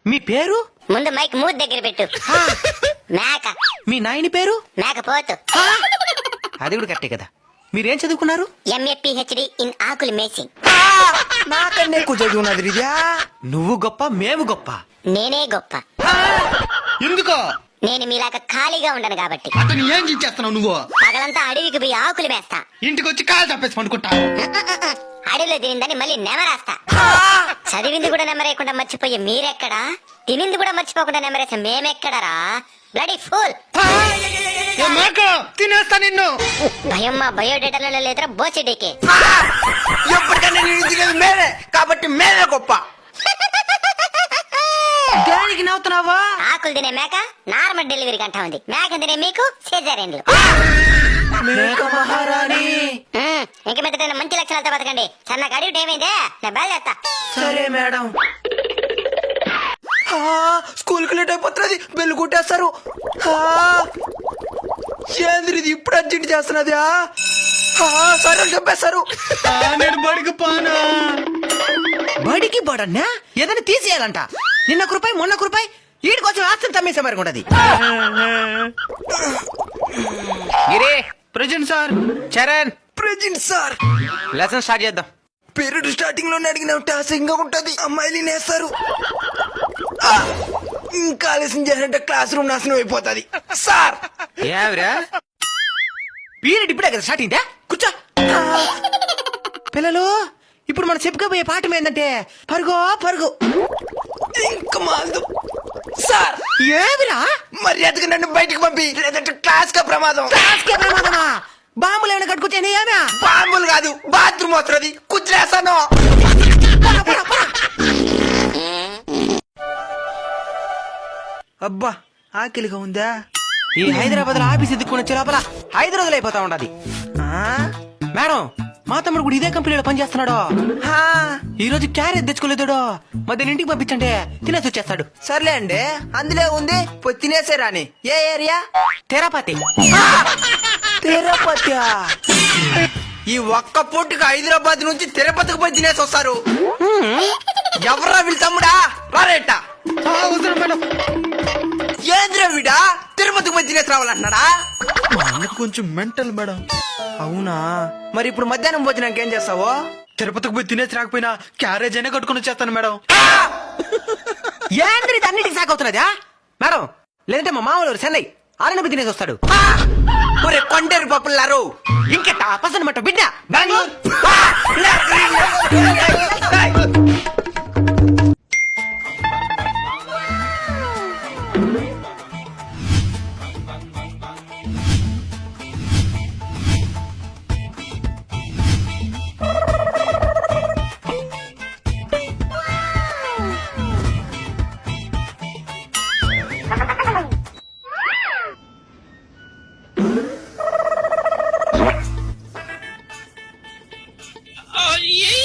మీ పేరు? ముందు మైక్ మూతి దగ్గర పెట్టు. మేక. మీ నాయని పేరు? మేకపోతు. అది కూడా కరెక్టే కదా. మీరేం చదువుకున్నారు? MA PhD ఇన్ ఆకులు మేసింగ్. నాకన్నా ఎక్కువ చదువున్నది రిజా. నువ్వు గొప్ప, మేము గొప్ప. నేనే గొప్ప. ఎందుకో? నేను మీలాగా ఖాళీగా ఉండను కాబట్టి. అతను ఏం చేస్తున్నావు నువ్వు? పగలంతా అడవికి పోయి ఆకులు మేస్తా. ఇంటికి వచ్చి కాలు తప్పేసి పండుకుంటా. అడవిలో తినిందని మళ్ళీ నెమరేస్తా. చదివింది కూడా నెమరేయకుండా మర్చిపోయే మీరెక్కడా? తినింది కూడా మర్చిపోకుండా నెమరేసే మేమెక్కడరా? Bloody fool. తినేస్తా నిన్ను. భయం మా బయోడేటాలో లేదురా బోసిడీకి. ఎప్పటికన్నా నేను తినేది మేమే కాబట్టి మేమే గొప్ప. దానికి నవ్వుతున్నావా? ఆకులు తినే మేక నార్మల్ డెలివరీ గంట ఉంది. మేక తినే మీకు సిజేరియన్లు. మేక మహారాణి. ఇంక మీద మంచి లక్షణాలతో బతకండి. సన్నగా అడిగి ఏమైందే నేను బాగా చేస్తా. సరే మేడం. స్కూల్ కి లేట్ అయిపోతున్నది, బెల్లు కొట్టేస్తారు. ఏంద్రిది ఇప్పుడు అర్జెంట్ చేస్తున్నది? సరే చంపేస్తారు. నేను బడికి పానా. బడికి బడన్నా ఏదైనా తీసేయాలంట. నిన్న రూపాయి మొన్న రూపాయి వీడి కోసం ఆస్తిని తమ్మేసే మరి ఉండదు. గిరే, present sir. Charan, present sir. Lesson start చేద్దాం. పీరియడ్ స్టార్టింగ్ లో అడిగిన టాసింగ్ ఉంటది, అమ్మాయిలు నేస్తారు. ఇంకా ఆలస్యం చేయాలంటే క్లాస్ రూమ్ నాశనం అయిపోతుంది సార్. ఏవరా పీరియడ్ ఇప్పుడే కదా స్టార్ట్ అయిందా? కూర్చో. పిల్లలు, ఇప్పుడు మనం చెప్పుకోబోయే పాఠం ఏంటంటే పరుగో పరుగు. ఇంకా మాదు సార్. ఏవిరా మర్యాదగా నన్ను బయటకు పంపి, లేదంటే క్లాస్ కా ప్రమాదం. క్లాస్కే ప్రమాదమా? బాంబులు ఏమైనా కట్టుకొచ్చాను? ఏమా బాంబులు కాదు, బాత్రూమ్ వస్తున్నది, కూర్చునేస్తాను. అబ్బా ఆకలిగా ఉందా? ఈ హైదరాబాద్ లో ఆఫీస్ ఎదుర్కొని వచ్చే లోపల 5 రోజులు అయిపోతా ఉంటది. మేడం, మా తమ్ముడు కూడా ఇదే కంపెనీలో పనిచేస్తున్నాడు. ఈ రోజు క్యారేజ్ తెచ్చుకోలేదుడో, మధ్యాహ్నం ఇంటికి పంపించండి, తినేసి వచ్చేస్తాడు. సర్లే అండి, అందులో ఉంది పోయి తినేసే రాని. ఏ ఏరియా? తిరుపతి. తిరుపతి. ఈ ఒక్క పూటకి హైదరాబాద్ నుంచి తిరుపతికి పోయి తినేసి వస్తారు. ఎవరా వీళ్ళ తమ్ముడా? రారేట. మేడం, ఏంద్రా వీడా తిరుపతికి పోయి తినేసి రావాలంటున్నాడా? కొంచెం మెంటల్ మేడం. అవునా? మరి ఇప్పుడు మధ్యాహ్నం భోజనానికి ఏం చేస్తావో? తిరుపతికి పోయి తినేసి రాకపోయినా క్యారేజ్ అయినా కట్టుకుని వచ్చేస్తాను మేడం. ఏంద్రీ అన్నిటికి సాకవుతున్నదా మేడం? లేదంటే మా మామూలు చెన్నై ఆరణకు తినేసి వస్తాడు. ఒరే కొండేరు పప్పులారు, ఇంకెట్ట పసనమాట బిడ్డ. Oh, yeah.